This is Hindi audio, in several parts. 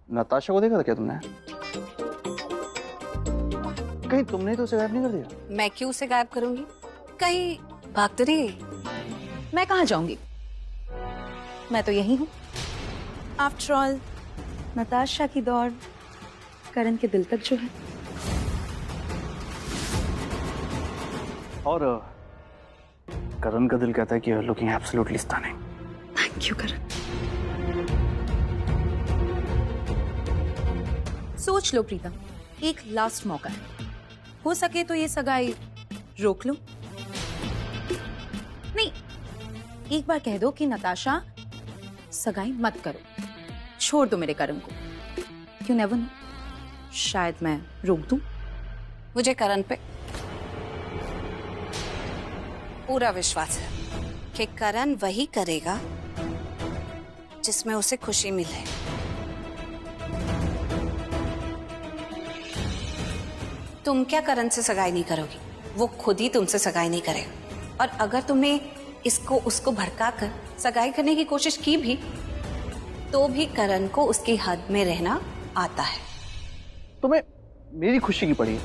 नताशा को देखा था क्या तुमने? कहीं तुमने तो उसे गायब नहीं कर दिया? मैं क्यों उसे गायब करूंगी? कहीं भाग तो नहीं गई? मैं कहाँ जाऊंगी? मैं तो यही हूँ। आफ्टर ऑल नताशा की दौड़ करण के दिल तक जो है। और करण का दिल कहता है कि looking absolutely stunning. Thank you Karan. सोच लो प्रीतम, एक लास्ट मौका है, हो सके तो ये सगाई रोक लो। नहीं, एक बार कह दो कि नताशा सगाई मत करो, छोड़ दो मेरे करण को। यू नेवर नो, शायद मैं रोक दूं। मुझे करण पे पूरा विश्वास है कि करण वही करेगा जिसमें उसे खुशी मिले। तुम क्या करण से सगाई नहीं करोगी? वो खुद ही तुमसे सगाई नहीं करेगा। और अगर तुमने इसको उसको भड़काकर सगाई करने की कोशिश की भी, तो भी करण को उसकी हद में रहना आता है। तुम्हें मेरी खुशी की पड़ी है,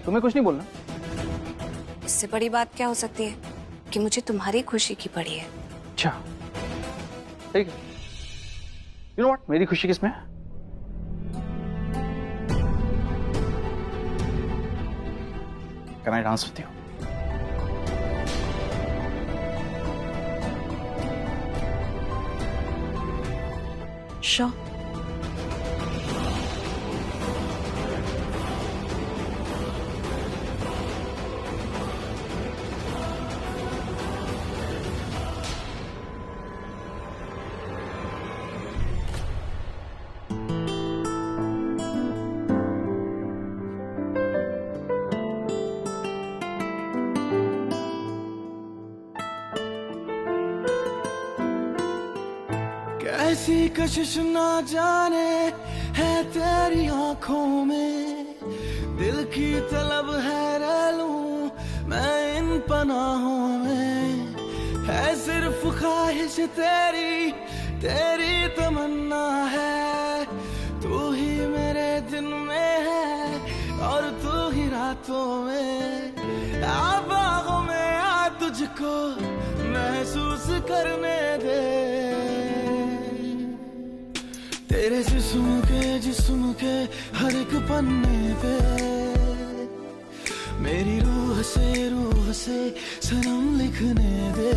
तुम्हें कुछ नहीं बोलना। इससे बड़ी बात क्या हो सकती है कि मुझे तुम्हारी खुशी की पड़ी है। अच्छा ठीक है, यू नो व्हाट, मेरी खुशी किसमें है? Can I dance with you? Sure. कैसी कशिश ना जाने है तेरी आंखों में, दिल की तलब है रह लूं मैं इन पनाहों में। है सिर्फ ख्वाहिश तेरी, तेरी तमन्ना है, तू ही मेरे दिन में है और तू ही रातों में। आ बागों में आ तुझको महसूस करने दे, तेरे जिस्म के हर एक पन्ने पे मेरी रूह से सनम लिखने दे।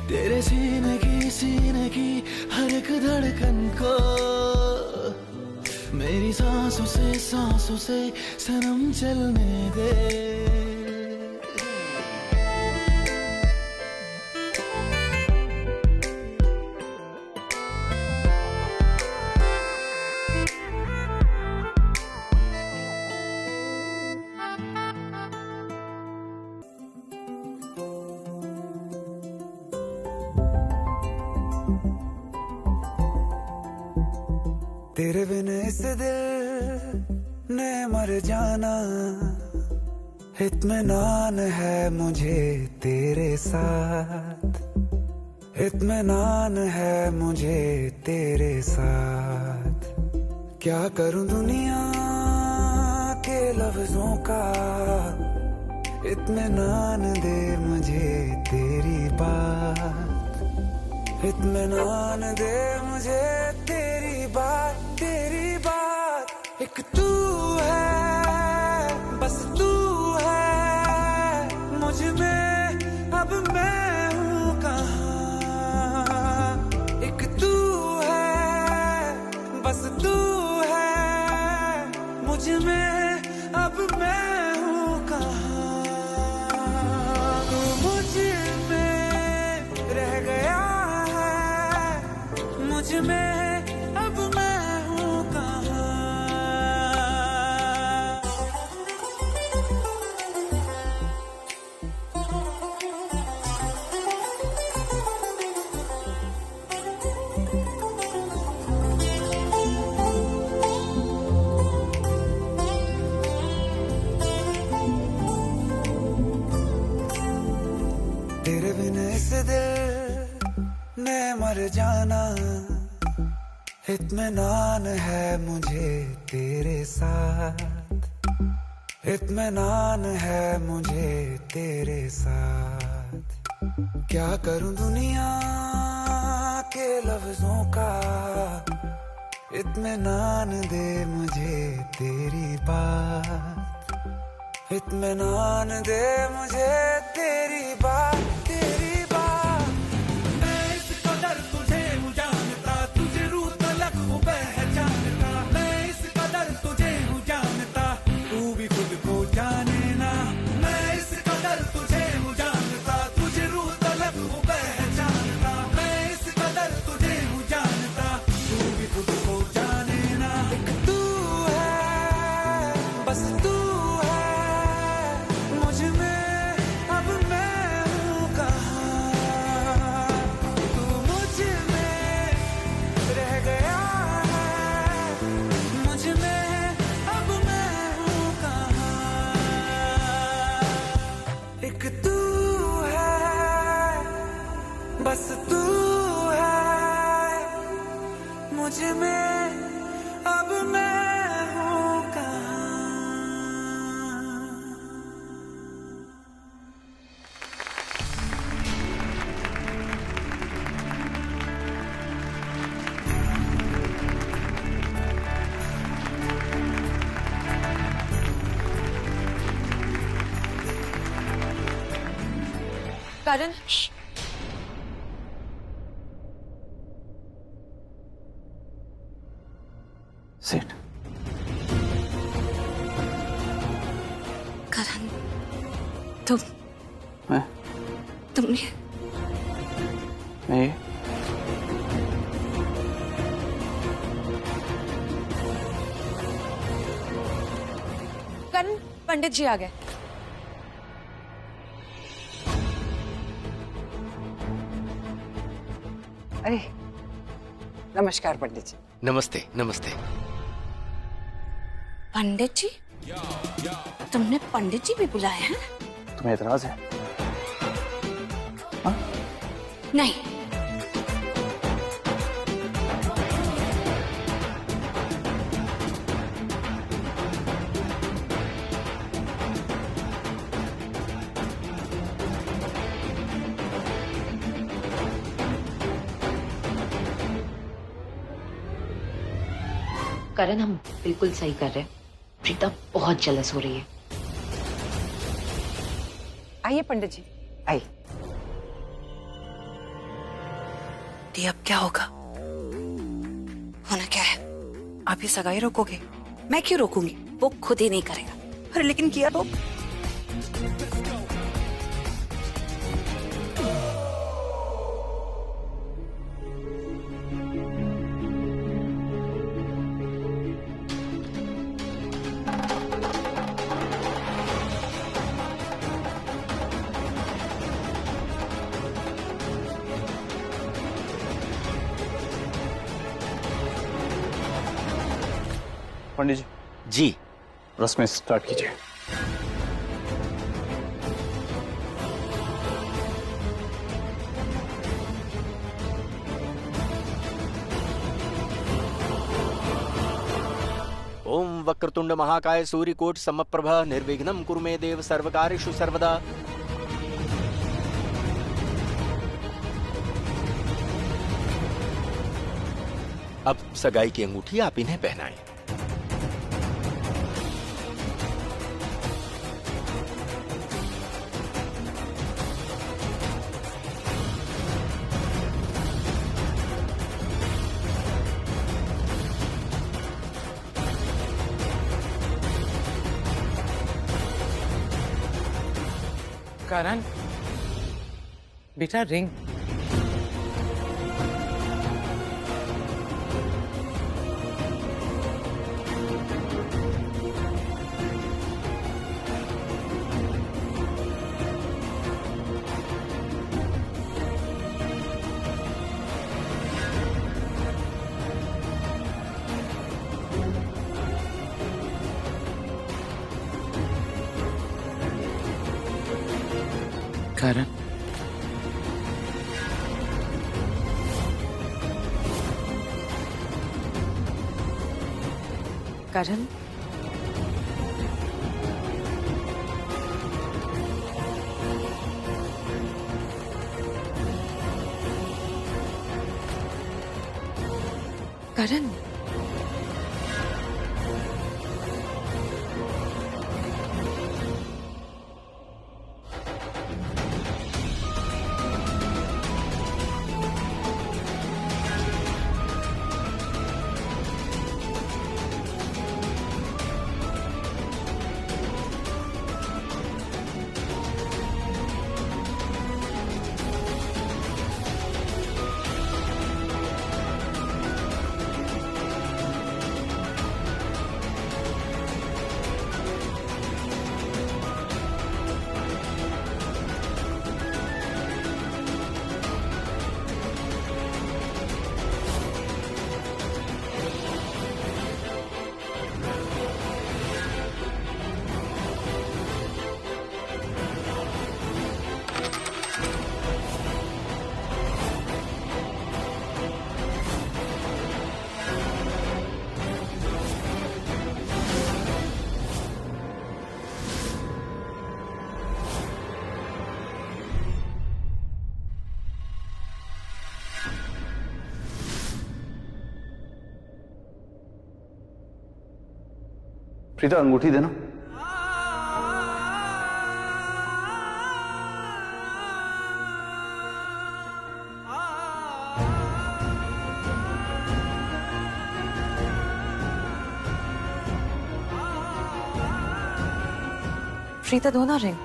तेरे सीने की हर एक धड़कन को मेरी सांसों से सनम चलने दे। तेरे बिन इस दिल ने मर जाना, इत्मीनान है मुझे तेरे साथ, इत्मीनान है मुझे तेरे साथ। क्या करूं दुनिया के लफ्जों का, इत्मीनान दे मुझे तेरी बात, इत्मीनान दे मुझे तेरी बात। तेरी बात एक तू है, बस तू है मुझ में, अब मैं हूँ कहाँ। एक तू है, बस तू है मुझ में, अब मैं हूँ कहाँ। तू मुझ में रह गया है, मुझ में अब मैं हूँ कहाँ। तेरे बिन इस दिल ने मर जाना, इत्मीनान है मुझे तेरे साथ, इत्मीनान है मुझे तेरे साथ। क्या करूं दुनिया के लफ्जों का, इत्मीनान दे मुझे तेरी बात, इत्मीनान दे मुझे तेरी बात, तेरी बात। मैं इस कदर तुझे हूँ जानता, तुझे रूह तलक हूँ पहचानता। मैं इस कदर तुझे हूँ जानता, तू भी खुद को जाने ना। मैं इस कदर तुझे हूँ जानता, तुझे रूह तलक हूँ पहचानता। मैं इस कदर तुझे हूँ जानता, तू भी खुद को जाने ना। एक तू है, बस तू है मुझ में, अब मैं हूँ कहाँ। तू मुझ में रह गया है, मुझ में अब मैं हूँ कहाँ। एक तू है, बस तू है मुझ में, अब मैं हूँ कहाँ। करण, सेठ, करण, मैं तुमने मैं करण, पंडित जी आ गए। अरे नमस्कार पंडित जी। नमस्ते नमस्ते। पंडित जी, तुमने पंडित जी भी बुलाए हैं? तुम्हें एतराज है? नहीं, करण, हम बिल्कुल सही कर रहे हैं। प्रीता बहुत जेलस हो रही है। आइए पंडित जी, आइए। दी अब क्या होगा? होना क्या है? आप ही सगाई रोकोगे? मैं क्यों रोकूंगी? वो खुद ही नहीं करेगा। अरे लेकिन किया तो पंडित जी, जी। रस्में स्टार्ट कीजिए। ओम वक्रतुंड महाकाय सूर्यकोट समप्रभ निर्विघ्नं कुरु मे देव सर्वकार्येषु सर्वदा। अब सगाई की अंगूठी आप इन्हें पहनाएं। करण, बेटा रिंग। करण, करण, करण, प्रीता अंगूठी देना। प्रीता दो ना रिंग।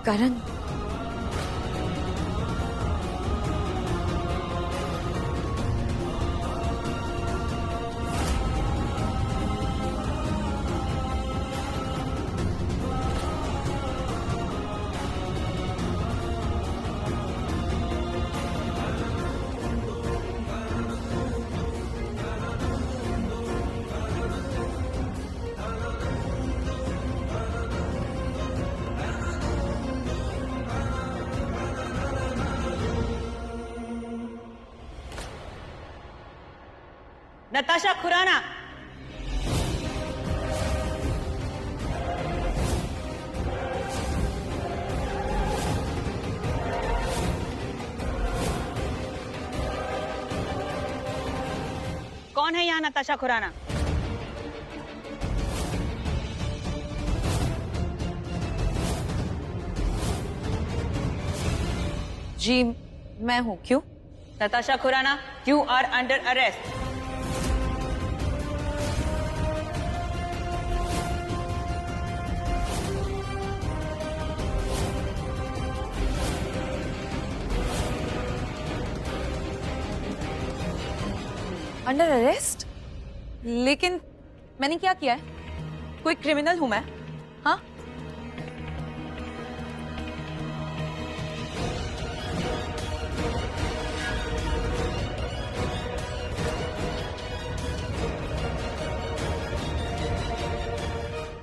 करण, नताशा खुराना। कौन है यहाँ नताशा खुराना? जी मैं हूं। क्यों? Natasha Khurana, you are under arrest. Under arrest? लेकिन मैंने क्या किया है? कोई क्रिमिनल हूं मैं? हाँ,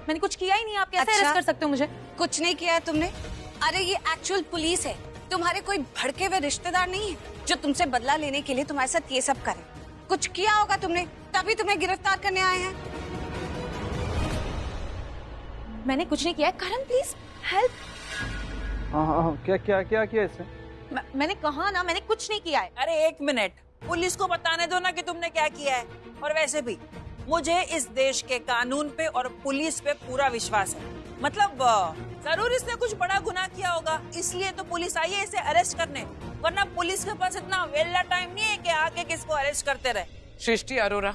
मैंने कुछ किया ही नहीं। आप कैसे अरेस्ट कर सकते हो मुझे? कुछ नहीं किया है तुमने। अरे ये एक्चुअल पुलिस है, तुम्हारे कोई भड़के हुए रिश्तेदार नहीं है जो तुमसे बदला लेने के लिए तुम्हारे साथ ये सब करे। कुछ किया होगा तुमने, तभी तुम्हें गिरफ्तार करने आए हैं। मैंने कुछ नहीं किया है। करण प्लीज हेल्प। हाँ, क्या क्या क्या किया इसने? मैंने कहा ना, मैंने कुछ नहीं किया है। अरे एक मिनट, पुलिस को बताने दो ना कि तुमने क्या किया है। और वैसे भी मुझे इस देश के कानून पे और पुलिस पे पूरा विश्वास है। मतलब जरूर इसने कुछ बड़ा गुनाह किया होगा, इसलिए तो पुलिस आई है इसे अरेस्ट करने। वरना पुलिस के पास इतना वेला टाइम नहीं है कि आके किसको अरेस्ट करते रहे। सृष्टि अरोरा,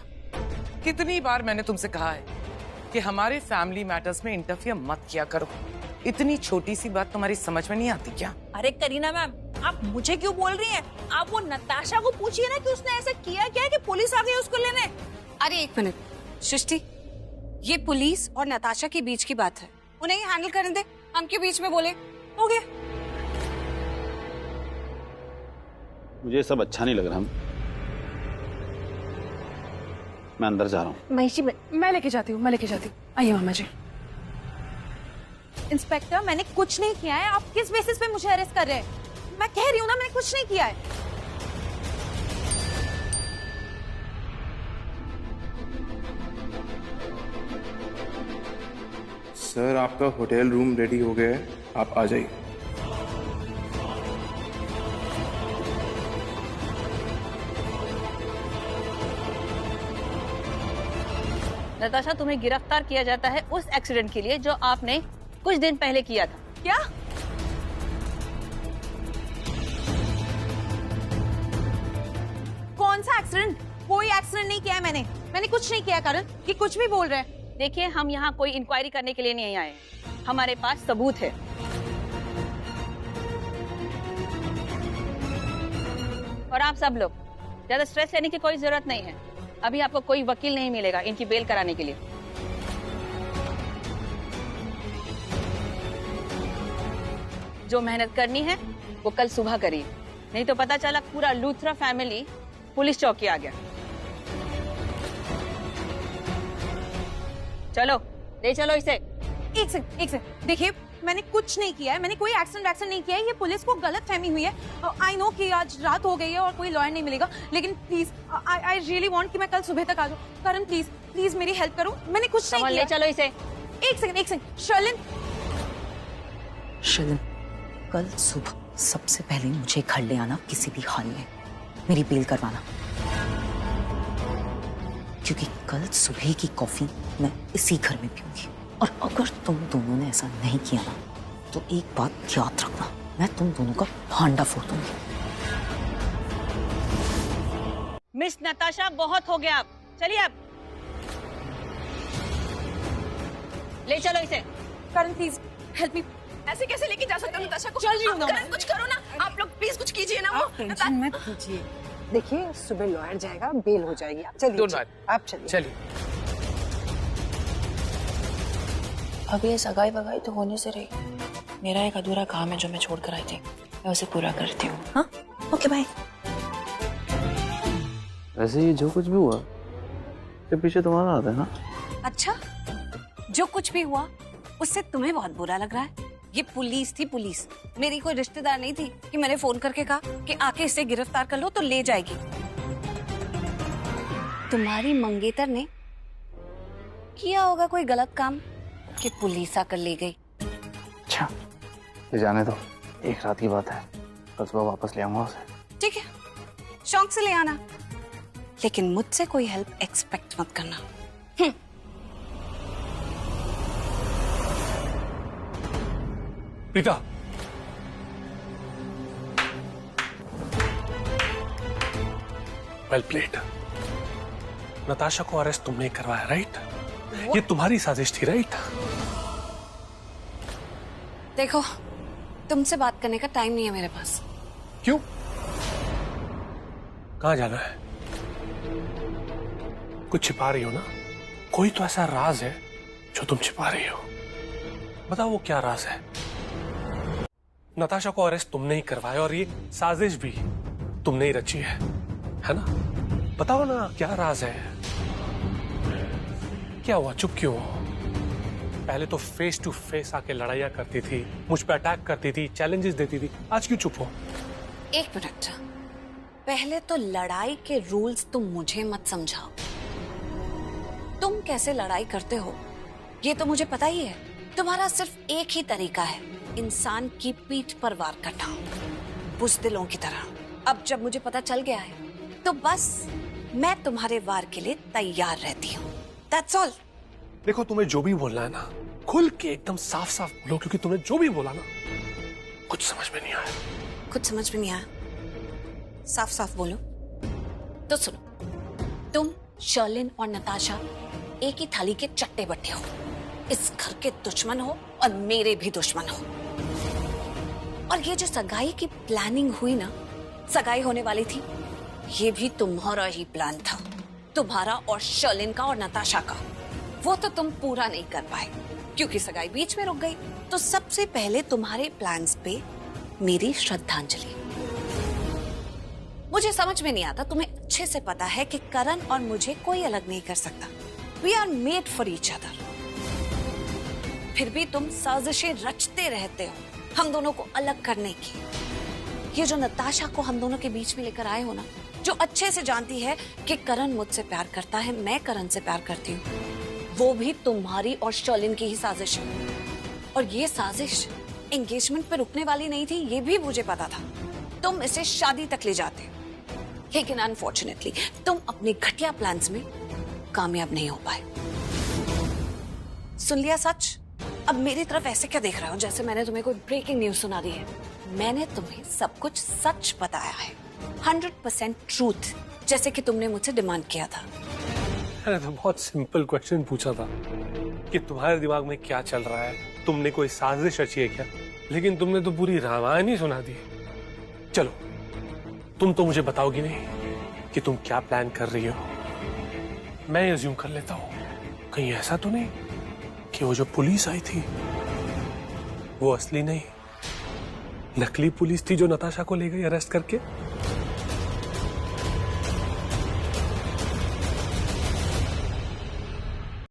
कितनी बार मैंने तुमसे कहा है कि हमारे फैमिली मैटर्स में इंटरफियर मत किया करो। इतनी छोटी सी बात तुम्हारी समझ में नहीं आती क्या? अरे करीना मैम, आप मुझे क्यों बोल रही हैं? आप वो नताशा को पूछिए ना कि उसने ऐसा किया क्या है कि पुलिस आ गई उसको लेने। अरे एक मिनट सृष्टि, ये पुलिस और नताशा के बीच की बात है, उन्हें ही हैंडल करने दे, हम क्यों बीच में बोले? हो गया। मुझे सब अच्छा नहीं लग रहा। मैं अंदर जा रहा हूँ। मैं लेके जाती हूँ, आइए मामा जी। इंस्पेक्टर, मैंने कुछ नहीं किया है। आप किस बेसिस पे मुझे अरेस्ट कर रहे हैं? मैं कह रही हूँ ना, मैंने कुछ नहीं किया है। सर, आपका होटल रूम रेडी हो गया है, आप आ जाइए। नताशा, तुम्हें गिरफ्तार किया जाता है उस एक्सीडेंट के लिए जो आपने कुछ दिन पहले किया था। क्या? कौन सा एक्सीडेंट? कोई एक्सीडेंट नहीं किया है मैंने कुछ नहीं किया। करण, ये कुछ भी बोल रहे हैं। देखिए, हम यहाँ कोई इंक्वायरी करने के लिए नहीं आए हैं, हमारे पास सबूत है। और आप सब लोग ज्यादा स्ट्रेस लेने की कोई जरूरत नहीं है। अभी आपको कोई वकील नहीं मिलेगा इनकी बेल कराने के लिए। जो मेहनत करनी है वो कल सुबह करिए, नहीं तो पता चला पूरा लूथरा फैमिली पुलिस चौकी आ गया। चलो, ले चलो इसे। एक सेकंड, देखिए, मैंने कुछ नहीं किया है, मैंने कोई एक्सीडेंट नहीं किया है। ये पुलिस को गलत फहमी हुई है। आई नो कि आज रात हो गई है और कोई लॉयर नहीं मिलेगा, लेकिन प्लीज आई रियली वांट कि मैं कल सुबह तक आ जाऊं। करण, प्लीज मेरी हेल्प करो। मैंने कुछ नहीं किया। ले चलो इसे। एक सेकंड, शर्लिन, कल सुबह सबसे पहले मुझे घर ले आना, किसी भी हाल में मेरी बेल करवाना, क्योंकि कल सुबह की कॉफी मैं इसी घर में पीऊंगी। और अगर तुम दोनों ने ऐसा नहीं किया ना, तो एक बात याद रखना, मैं तुम दोनों का भांडा फोड़ दूंगी। मिस नताशा, बहुत हो गया, अब चलिए। अब ले चलो इसे। करण, प्लीज हेल्प मी। ऐसे कैसे लेके जा सकता हूँ नताशा को? चल रही हूँ ना। करण, कुछ करो ना, आप लोग प्लीज कुछ कीजिए ना। वो टेंशन मत कीजिए। देखिए, सुबह लॉयर जाएगा, बेल हो जाएगी। चलिए, आप चलिए। अब ये सगाई वगाई तो होने से रही, मेरा एक अधूरा काम है जो मैं छोड़ कर आई थी, मैं उसे पूरा करती हूँ। हाँ, ओके, बाय। वैसे ये जो कुछ भी हुआ इसके पीछे तुम्हारा हाथ है ना? अच्छा, जो कुछ भी हुआ उससे तुम्हें बहुत बुरा लग रहा है? ये पुलिस थी, पुलिस। मेरी कोई रिश्तेदार नहीं थी कि मैंने फोन करके कहा कि आके इसे गिरफ्तार कर लो तो ले जाएगी। तुम्हारी मंगेतर ने किया होगा कोई गलत काम कि पुलिस आकर ले गई। अच्छा, ले जाने दो, एक रात की बात है, कल सुबह वापस ले आऊंगा उसे। ठीक है, शौक से ले आना, लेकिन मुझसे कोई हेल्प एक्सपेक्ट मत करना। Preeta, well played. नताशा को अरेस्ट तुमने करवाया, राइट? ये तुम्हारी साजिश थी, राइट? देखो, तुमसे बात करने का टाइम नहीं है मेरे पास। क्यों? कहाँ जाना है? कुछ छिपा रही हो ना? कोई तो ऐसा राज है जो तुम छिपा रही हो। बताओ वो क्या राज है? नताशा को अरेस्ट तुमने ही करवाया और ये साजिश भी तुमने ही रची है ना? बताओ ना, क्या राज है? क्या हुआ, चुप क्यों हो? पहले तो फेस टू फेस आके लड़ाइयां करती थी, मुझ पे अटैक करती थी, चैलेंजेस देती थी, आज क्यों चुप हो? एक मिनट, पहले तो लड़ाई के रूल्स तुम मुझे मत समझाओ। तुम कैसे लड़ाई करते हो ये तो मुझे पता ही है। तुम्हारा सिर्फ एक ही तरीका है, इंसान की पीठ पर वार करना, बुज़दिलों की तरह। अब जब मुझे पता चल गया है तो बस मैं तुम्हारे वार के लिए तैयार रहती हूँ। That's all। देखो, तुम्हें जो भी बोलना है ना, खुल के एकदम साफ साफ बोलो, क्योंकि तुमने जो भी बोला ना, कुछ समझ में नहीं आया। कुछ समझ में नहीं आया? साफ साफ बोलो। तो सुनो, तुम, शर्लिन और नताशा एक ही थाली के चट्टे बट्टे हो, इस घर के दुश्मन हो और मेरे भी दुश्मन हो। और ये जो सगाई की प्लानिंग हुई ना, सगाई होने वाली थी, ये भी तुम्हारा ही प्लान था, तुम्हारा और शर्लिन का और नताशा का। वो तो तुम पूरा नहीं कर पाए क्योंकि सगाई बीच में रुक गई। तो सबसे पहले तुम्हारे प्लान्स पे मेरी श्रद्धांजलि। मुझे समझ में नहीं आता, तुम्हें अच्छे से पता है कि करण और मुझे कोई अलग नहीं कर सकता। We are made for each other. फिर भी तुम साजिशें रचते रहते हो हम दोनों को अलग करने की। ये जो नताशा को हम दोनों के बीच में लेकर आए हो ना, जो अच्छे से जानती है कि करण मुझसे प्यार करता है, मैं करण से प्यार करती हूँ, वो भी तुम्हारी और शर्लिन की ही साजिश है। और ये साजिश एंगेजमेंट पे रुकने वाली नहीं थी, ये भी मुझे पता था। तुम इसे शादी तक ले जाते, लेकिन अनफॉर्चुनेटली तुम अपने घटिया प्लान्स में कामयाब नहीं हो पाए। सुन लिया सच? अब मेरी तरफ ऐसे क्या देख रहे हो जैसे मैंने तुम्हें कोई ब्रेकिंग न्यूज सुना दी है? मैंने तुम्हें सब कुछ सच बताया है, 100% ट्रूथ, जैसे कि तुमने मुझसे डिमांड किया था। मैंने तो बहुत सिंपल क्वेश्चन पूछा था कि तुम्हारे दिमाग में क्या चल रहा है, तुमने कोई साजिश रची है क्या? लेकिन तुमने तो पूरी रामायण ही सुना दी। चलो, तुम तो मुझे बताओगी नहीं कि तुम क्या प्लान कर रही हो। मैं अज्यूम कर लेता हूँ, कहीं ऐसा तो नहीं कि वो जो पुलिस आई थी वो असली नहीं, नकली पुलिस थी जो नताशा को ले गई अरेस्ट करके।